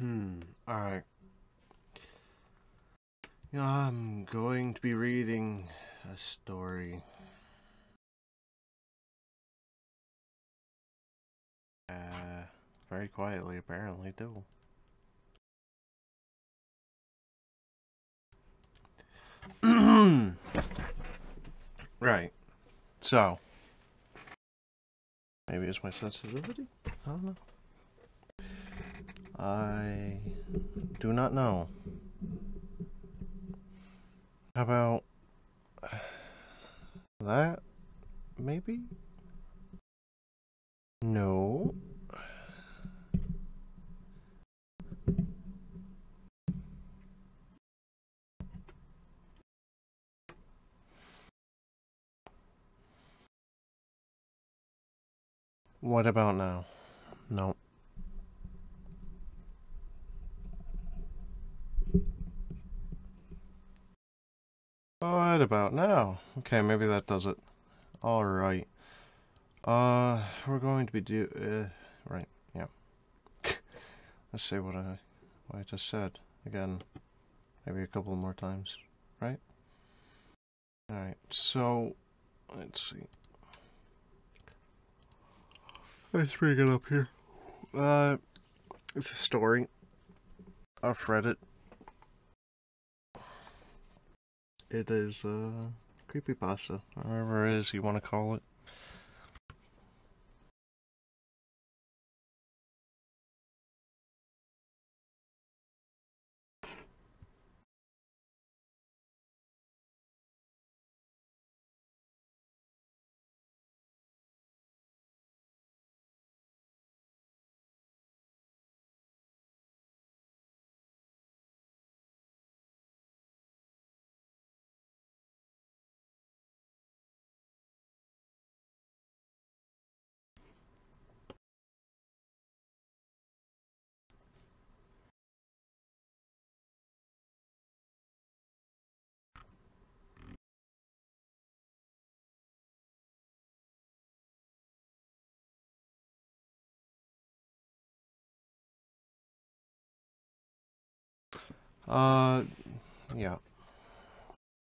Alright. I'm going to be reading a story. Very quietly, apparently, too. Right. So. Maybe it's my sensitivity? I don't know. I do not know. How about that? Maybe? No. What about now? No. What about now? Okay, maybe that does it. Alright. We're going to be right, yeah. Let's say what I just said. Again, maybe a couple more times, right? Alright, so, let's see. Let's bring it up here. It's a story off Reddit. It is, creepypasta, whatever it is you want to call it. Yeah.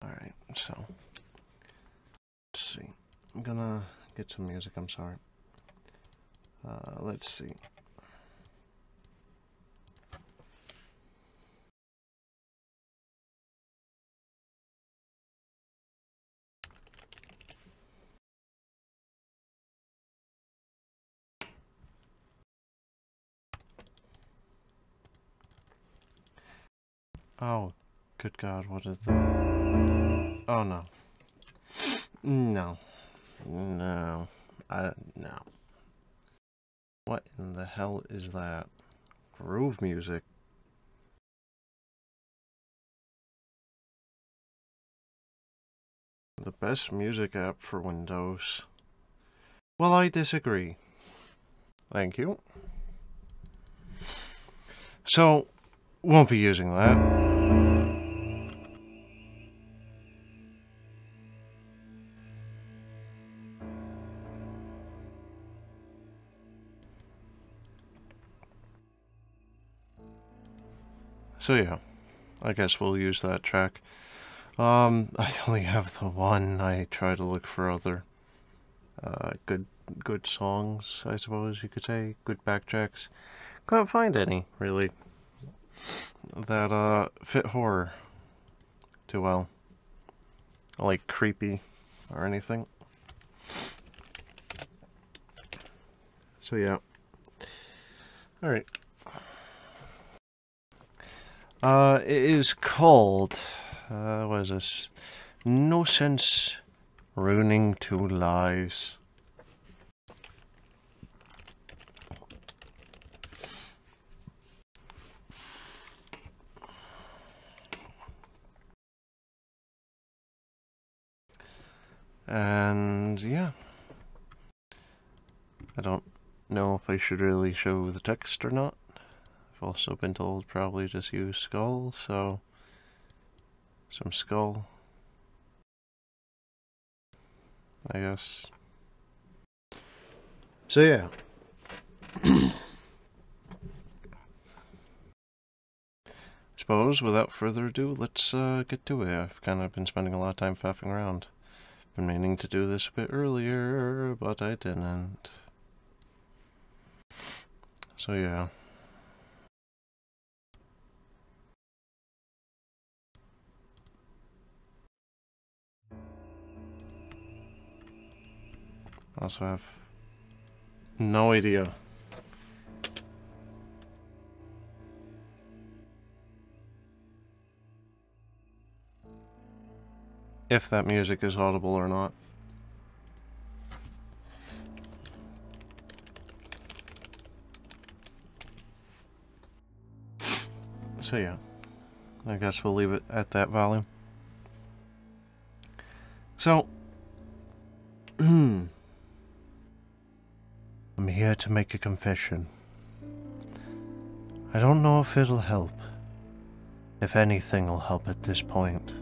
Alright, so, let's see. I'm gonna get some music, I'm sorry. Let's see. Oh, good God, what is that? Oh, no. No. No. No. What in the hell is that? Groove music? The best music app for Windows. Well, I disagree. Thank you. So, won't be using that. So yeah, I guess we'll use that track. I only have the one. I try to look for other good songs, I suppose you could say, good backtracks. Can't find any really that fit horror too well, like creepy or anything. So yeah. All right. It is called, what is this? No Sense Ruining Two Lives. And yeah. I don't know if I should really show the text or not. I've also been told probably just use skull, so some skull, I guess. So yeah. suppose, without further ado, let's get to it. I've kind of been spending a lot of time faffing around. Been meaning to do this a bit earlier, but I didn't. So yeah. Also have no idea if that music is audible or not. So yeah, I guess we'll leave it at that volume. So, I'm here to make a confession. I don't know if it'll help, if anything will help at this point,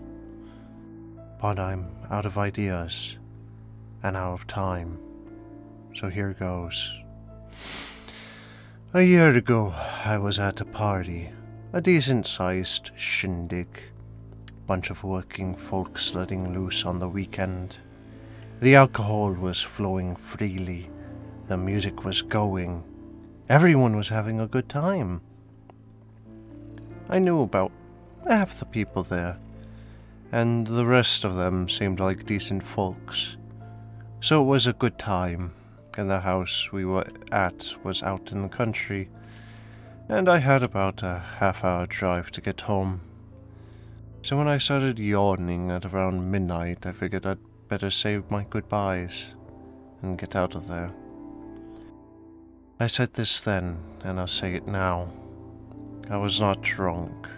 but I'm out of ideas and out of time, so here goes. A year ago, I was at a party, a decent-sized shindig, bunch of working folks letting loose on the weekend. The alcohol was flowing freely, the music was going, everyone was having a good time. I knew about half the people there, and the rest of them seemed like decent folks. So it was a good time, and the house we were at was out in the country, and I had about a half-hour drive to get home. So when I started yawning at around midnight, I figured I'd better say my goodbyes and get out of there. I said this then, and I'll say it now. I was not drunk.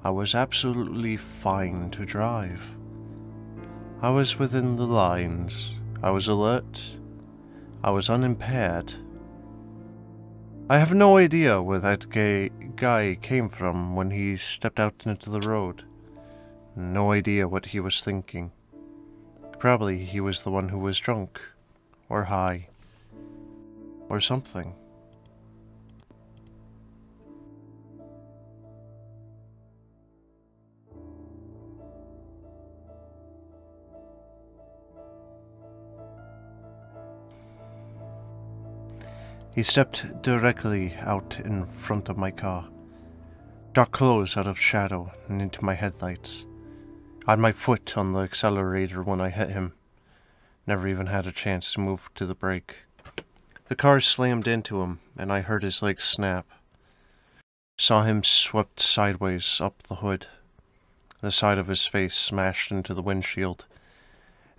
I was absolutely fine to drive. I was within the lines. I was alert. I was unimpaired. I have no idea where that guy came from when he stepped out into the road. No idea what he was thinking. Probably he was the one who was drunk, or high, or something. He stepped directly out in front of my car. Dark clothes out of shadow and into my headlights. I had my foot on the accelerator when I hit him. Never even had a chance to move to the brake. The car slammed into him, and I heard his legs snap. Saw him swept sideways up the hood. The side of his face smashed into the windshield.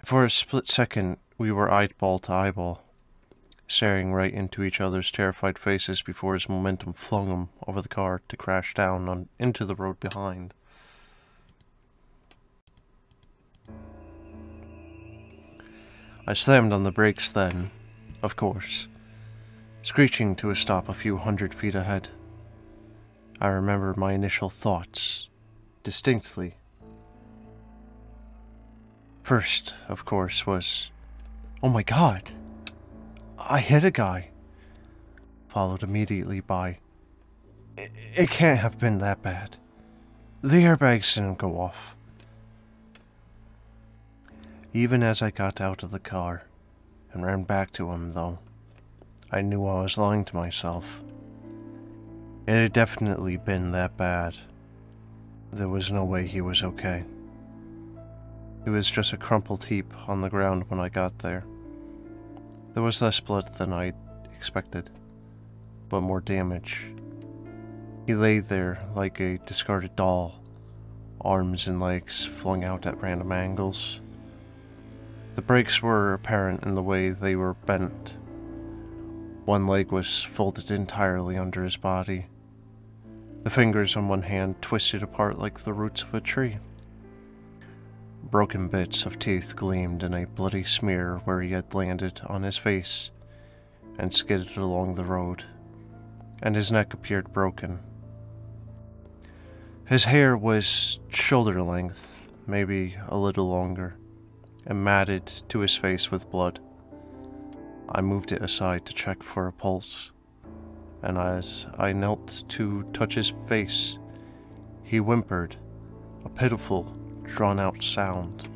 For a split second, we were eyeball to eyeball, staring right into each other's terrified faces before his momentum flung him over the car to crash down into the road behind. I slammed on the brakes then, of course, screeching to a stop a few 100 feet ahead. I remember my initial thoughts distinctly. First, of course, was, "Oh my God, I hit a guy," followed immediately by, It can't have been that bad. The airbags didn't go off." Even as I got out of the car and ran back to him, though, I knew I was lying to myself. It had definitely been that bad. There was no way he was okay. He was just a crumpled heap on the ground when I got there. There was less blood than I'd expected, but more damage. He lay there like a discarded doll, arms and legs flung out at random angles. The breaks were apparent in the way they were bent. One leg was folded entirely under his body. The fingers on one hand twisted apart like the roots of a tree. Broken bits of teeth gleamed in a bloody smear where he had landed on his face and skidded along the road, and his neck appeared broken. His hair was shoulder length, maybe a little longer, and matted to his face with blood. I moved it aside to check for a pulse, and as I knelt to touch his face, he whimpered, a pitiful, drawn-out sound.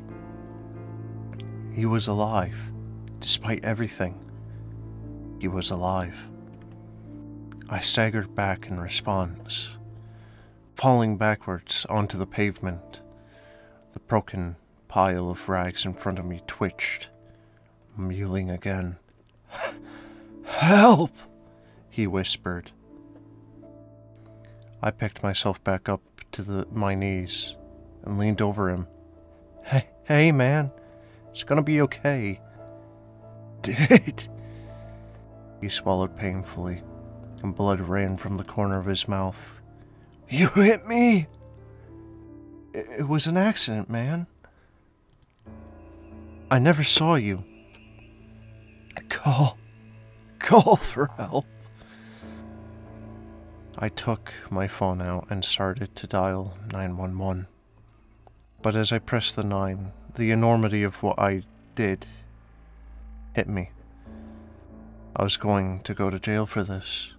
He was alive. Despite everything, he was alive. I staggered back in response, falling backwards onto the pavement. The broken pile of rags in front of me twitched, mewling again. "Help!" he whispered. I picked myself back up to my knees and leaned over him. Hey man, it's gonna be okay. Did? He swallowed painfully, and blood ran from the corner of his mouth. You hit me! It was an accident, man. I never saw you. Call for help. I took my phone out and started to dial 911. But as I pressed the 9, the enormity of what I did hit me. I was going to go to jail for this.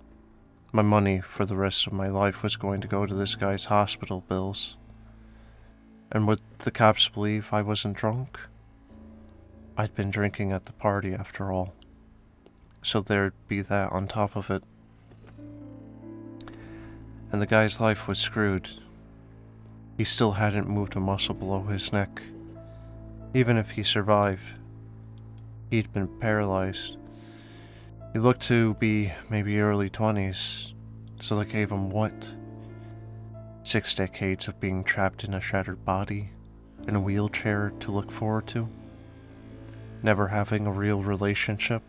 My money for the rest of my life was going to go to this guy's hospital bills. And would the cops believe I wasn't drunk? I'd been drinking at the party after all. So there'd be that on top of it. And the guy's life was screwed. He still hadn't moved a muscle below his neck. Even if he survived, he'd been paralyzed. He looked to be maybe early 20s, so that gave him what? 6 decades of being trapped in a shattered body, in a wheelchair to look forward to, never having a real relationship,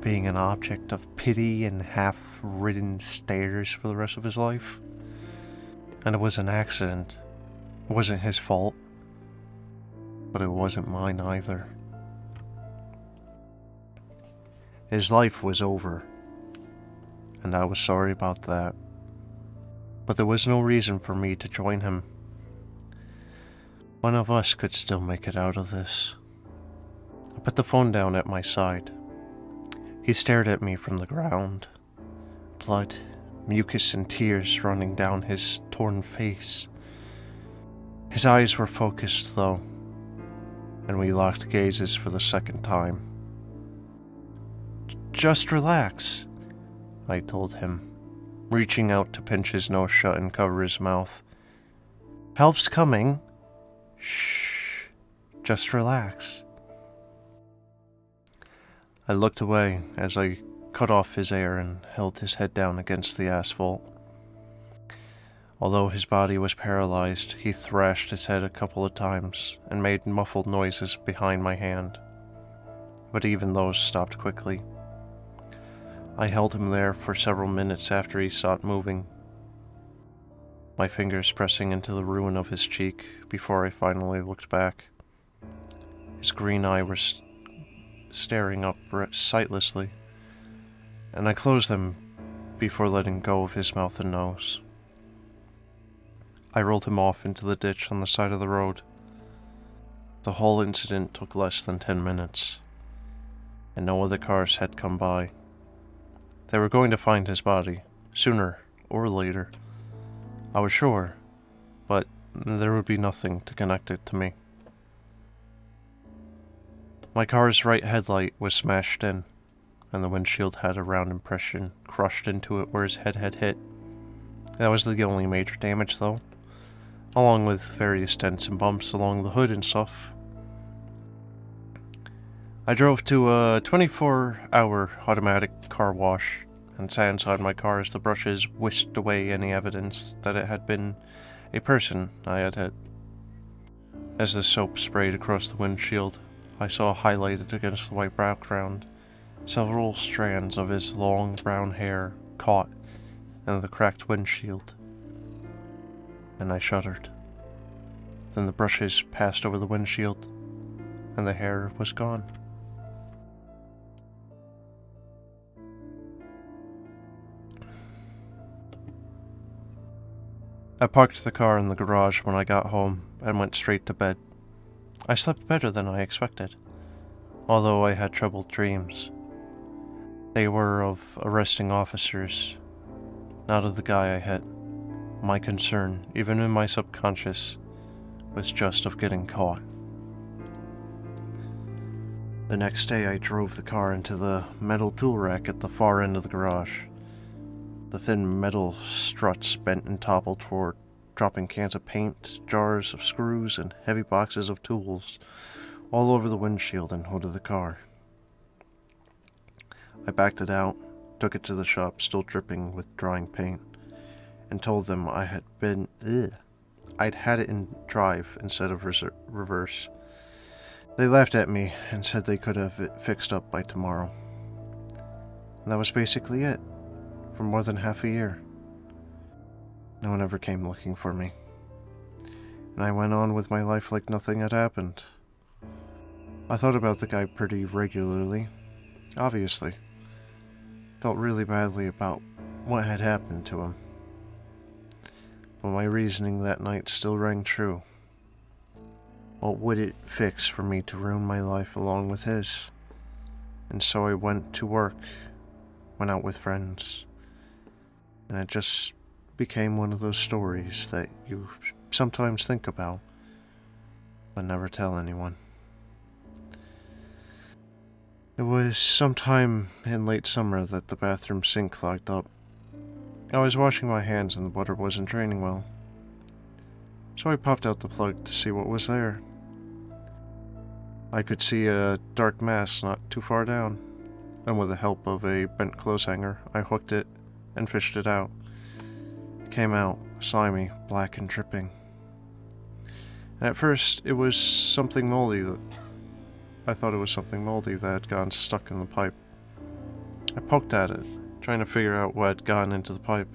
being an object of pity and half-ridden stares for the rest of his life. And it was an accident. It wasn't his fault, but it wasn't mine either. His life was over, and I was sorry about that. But there was no reason for me to join him. One of us could still make it out of this. I put the phone down at my side. He stared at me from the ground. Blood, mucus, and tears running down his torn face. His eyes were focused, though, and we locked gazes for the second time. Just relax, I told him, reaching out to pinch his nose shut and cover his mouth. Help's coming. Shh, just relax. I looked away as I cut off his air and held his head down against the asphalt. Although his body was paralyzed, he thrashed his head a couple of times and made muffled noises behind my hand. But even those stopped quickly. I held him there for several minutes after he stopped moving, my fingers pressing into the ruin of his cheek before I finally looked back. His green eye was staring up sightlessly, and I closed them before letting go of his mouth and nose. I rolled him off into the ditch on the side of the road. The whole incident took less than 10 minutes, and no other cars had come by. They were going to find his body, sooner or later. I was sure, but there would be nothing to connect it to me. My car's right headlight was smashed in, and the windshield had a round impression crushed into it where his head had hit. That was the only major damage, though, along with various dents and bumps along the hood and stuff. I drove to a 24-hour automatic car wash and sat inside my car as the brushes whisked away any evidence that it had been a person I had hit. As the soap sprayed across the windshield, I saw highlighted against the white background several strands of his long brown hair caught in the cracked windshield, and I shuddered. Then the brushes passed over the windshield, and the hair was gone. I parked the car in the garage when I got home and went straight to bed. I slept better than I expected, although I had troubled dreams. They were of arresting officers, not of the guy I hit. My concern, even in my subconscious, was just of getting caught. The next day I drove the car into the metal tool rack at the far end of the garage. The thin metal struts bent and toppled toward dropping cans of paint, jars of screws, and heavy boxes of tools all over the windshield and hood of the car. I backed it out, took it to the shop, still dripping with drying paint, and told them I'd had it in drive instead of reverse. They laughed at me and said they could have it fixed up by tomorrow. And that was basically it, for more than half a year. No one ever came looking for me, and I went on with my life like nothing had happened. I thought about the guy pretty regularly, obviously. Felt really badly about what had happened to him. But my reasoning that night still rang true. What would it fix for me to ruin my life along with his? And so I went to work, went out with friends, and it just became one of those stories that you sometimes think about, but never tell anyone. It was sometime in late summer that the bathroom sink clogged up. I was washing my hands and the water wasn't draining well, so I popped out the plug to see what was there. I could see a dark mass not too far down, and with the help of a bent clothes hanger, I hooked it and fished it out. It came out, slimy, black and dripping. And at first, it was something moldy. I thought it was something moldy that had gotten stuck in the pipe. I poked at it, trying to figure out what had gotten into the pipe.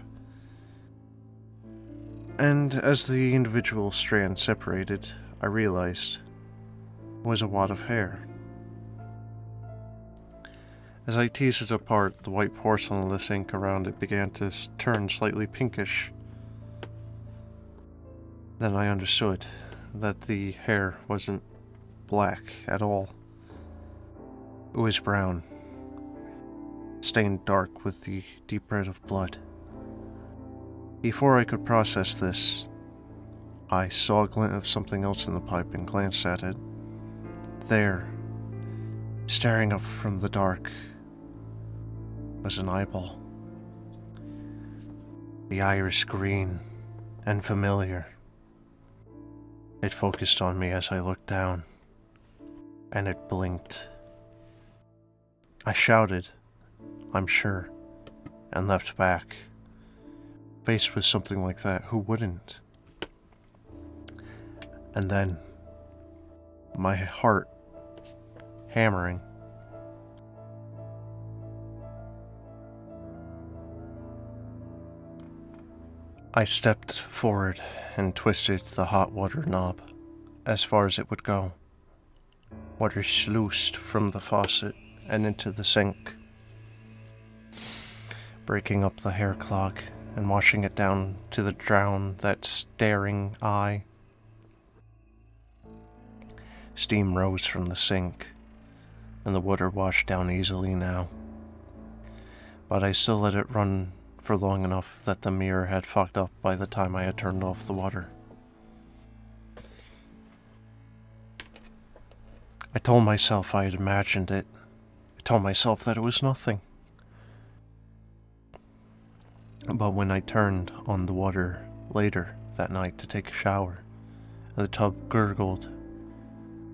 And as the individual strands separated, I realized it was a wad of hair. As I teased it apart, the white porcelain of the sink around it began to turn slightly pinkish. Then I understood that the hair wasn't black at all. It was brown, stained dark with the deep red of blood. Before I could process this, I saw a glint of something else in the pipe and glanced at it. There, staring up from the dark, was an eyeball. The iris green and familiar. It focused on me as I looked down, and it blinked. I shouted, I'm sure, and leapt back. Faced with something like that, who wouldn't? And then, my heart hammering. I stepped forward and twisted the hot water knob as far as it would go. Water sluiced from the faucet and into the sink, breaking up the hair clog and washing it down to drown that staring eye. Steam rose from the sink, and the water washed down easily now. But I still let it run for long enough that the mirror had fogged up by the time I had turned off the water. I told myself I had imagined it. I told myself that it was nothing. But when I turned on the water later that night to take a shower, and the tub gurgled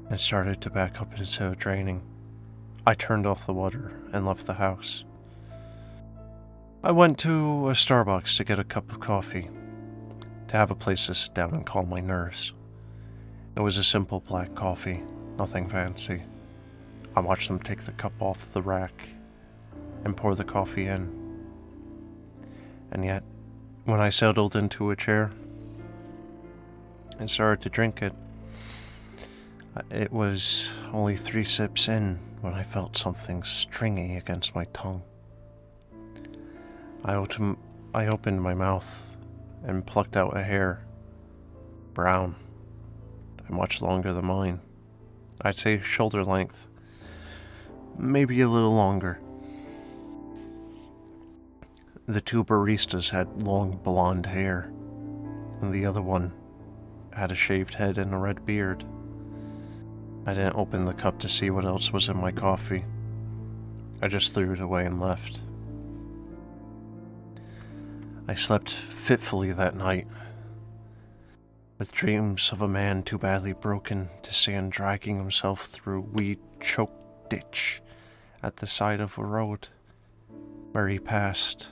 and started to back up instead of draining, I turned off the water and left the house. I went to a Starbucks to get a cup of coffee, to have a place to sit down and calm my nerves. It was a simple black coffee, nothing fancy. I watched them take the cup off the rack and pour the coffee in. And yet, when I settled into a chair and started to drink it, it was only 3 sips in when I felt something stringy against my tongue. I opened my mouth and plucked out a hair, brown, and much longer than mine. I'd say shoulder length, maybe a little longer. The 2 baristas had long blonde hair, and the other one had a shaved head and a red beard. I didn't open the cup to see what else was in my coffee. I just threw it away and left. I slept fitfully that night, with dreams of a man too badly broken to stand dragging himself through a weed-choked ditch at the side of a road where he passed.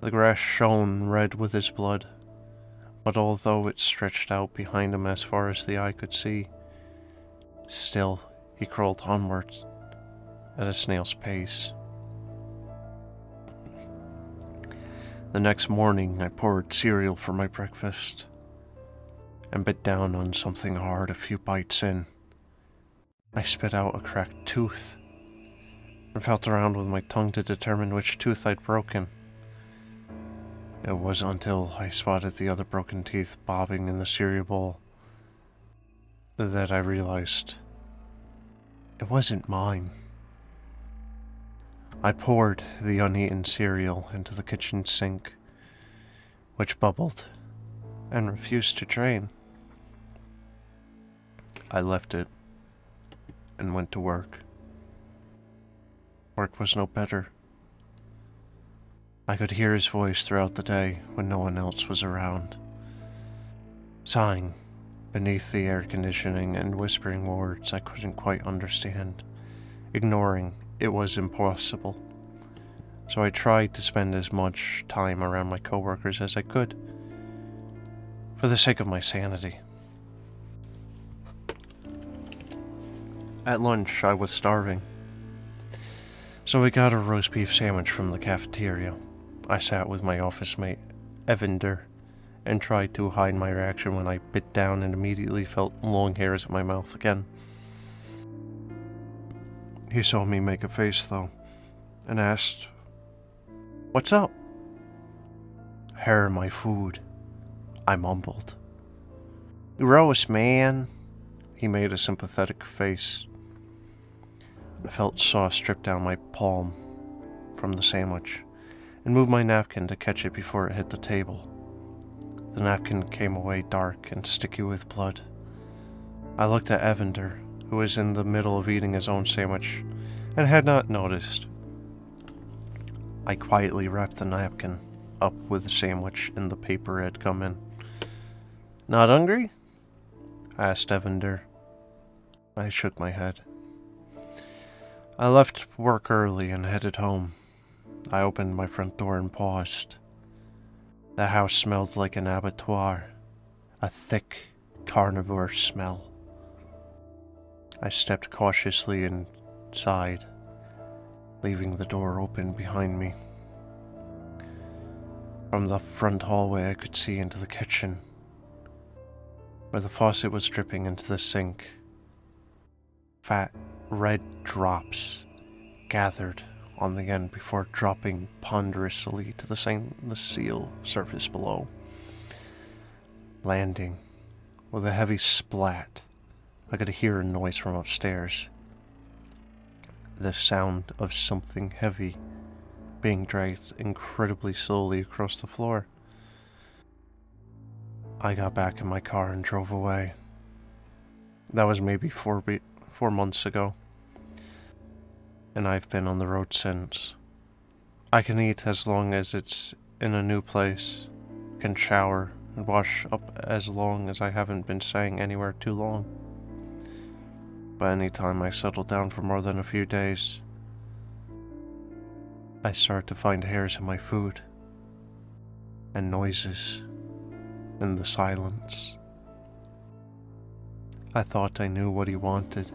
The grass shone red with his blood, but although it stretched out behind him as far as the eye could see, still he crawled onwards at a snail's pace. The next morning, I poured cereal for my breakfast and bit down on something hard a few bites in. I spit out a cracked tooth and felt around with my tongue to determine which tooth I'd broken. It wasn't until I spotted the other broken teeth bobbing in the cereal bowl that I realized it wasn't mine. I poured the uneaten cereal into the kitchen sink, which bubbled and refused to drain. I left it and went to work. Work was no better. I could hear his voice throughout the day when no one else was around, sighing beneath the air conditioning and whispering words I couldn't quite understand, ignoring it was impossible. So I tried to spend as much time around my coworkers as I could, for the sake of my sanity. At lunch, I was starving, so I got a roast beef sandwich from the cafeteria. I sat with my office mate, Evander, and tried to hide my reaction when I bit down and immediately felt long hairs in my mouth again. He saw me make a face, though, and asked, "What's up?" "Hair in my food," I mumbled. "Gross, man." He made a sympathetic face. I felt sauce drip down my palm from the sandwich, and moved my napkin to catch it before it hit the table. The napkin came away dark and sticky with blood. I looked at Evander, who was in the middle of eating his own sandwich, and had not noticed. I quietly wrapped the napkin up with the sandwich in the paper it had come in. "Not hungry?" asked Evander. I shook my head. I left work early and headed home. I opened my front door and paused. The house smelled like an abattoir, a thick, carnivore smell. I stepped cautiously inside, leaving the door open behind me. From the front hallway I could see into the kitchen, where the faucet was dripping into the sink. Fat, red drops gathered on the end before dropping ponderously to the stainless steel surface below, landing with a heavy splat. I could hear a noise from upstairs, the sound of something heavy being dragged incredibly slowly across the floor. I got back in my car and drove away. That was maybe 4 months ago, and I've been on the road since. I can eat as long as it's in a new place, can shower and wash up as long as I haven't been staying anywhere too long. But anytime I settle down for more than a few days, I start to find hairs in my food, and noises in the silence. I thought I knew what he wanted.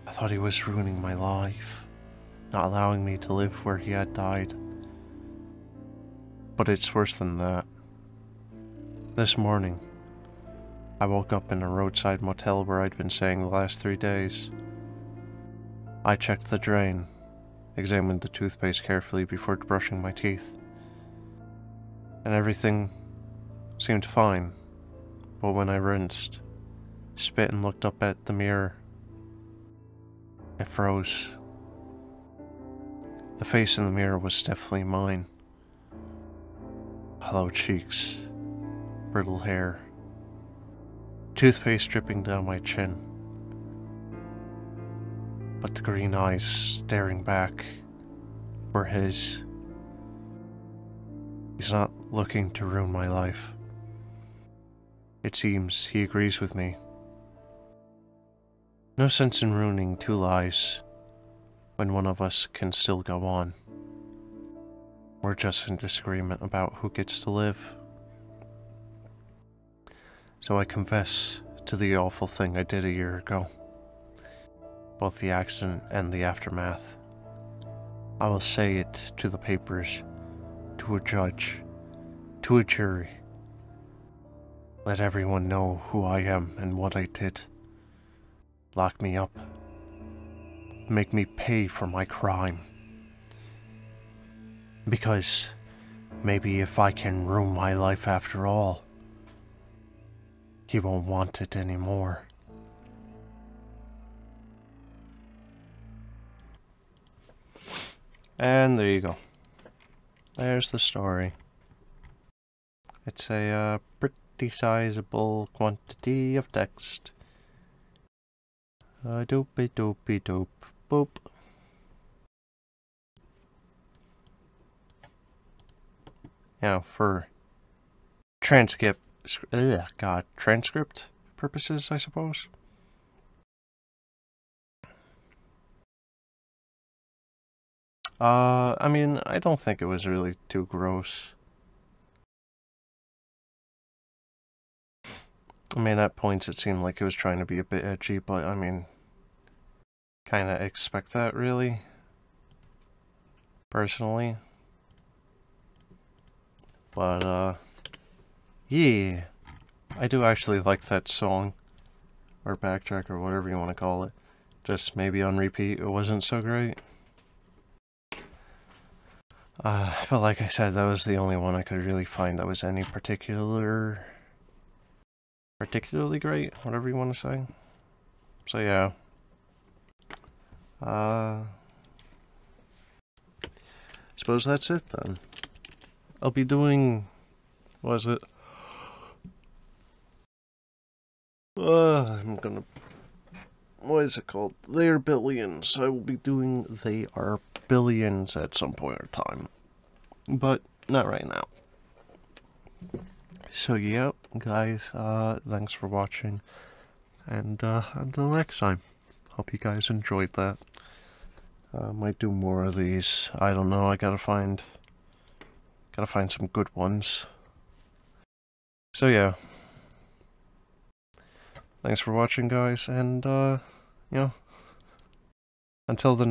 I thought he was ruining my life, not allowing me to live where he had died. But it's worse than that. This morning, I woke up in a roadside motel where I'd been staying the last 3 days. I checked the drain, examined the toothpaste carefully before brushing my teeth, and everything seemed fine. But when I rinsed, spit and looked up at the mirror, it froze. The face in the mirror was definitely mine. Hollow cheeks, brittle hair, toothpaste dripping down my chin, but the green eyes staring back were his. He's not looking to ruin my life. It seems he agrees with me. No sense in ruining two lives when one of us can still go on. We're just in disagreement about who gets to live. So I confess to the awful thing I did a year ago. Both the accident and the aftermath. I will say it to the papers, to a judge, to a jury. Let everyone know who I am and what I did. Lock me up. Make me pay for my crime. Because maybe if I can ruin my life after all, he won't want it anymore. And there you go. There's the story. It's a pretty sizable quantity of text. Dopey dopey dope boop. Now for transcript purposes, I suppose. I mean, I don't think it was really too gross. I mean, at points it seemed like it was trying to be a bit edgy, but I mean, kinda expect that, really. Personally. But, yeah. I do actually like that song. Or backtrack, or whatever you want to call it. Just maybe on repeat, it wasn't so great. But like I said, that was the only one I could really find that was any particularly great, whatever you want to say. So yeah. Suppose that's it then. I'll be doing, what is it? I'm gonna, what is it called? They Are Billions. I will be doing They Are Billions at some point in time. But not right now. So yeah, guys, thanks for watching. And until next time. Hope you guys enjoyed that. Might do more of these. I don't know, I gotta find some good ones. So yeah. Thanks for watching, guys, and you know, until the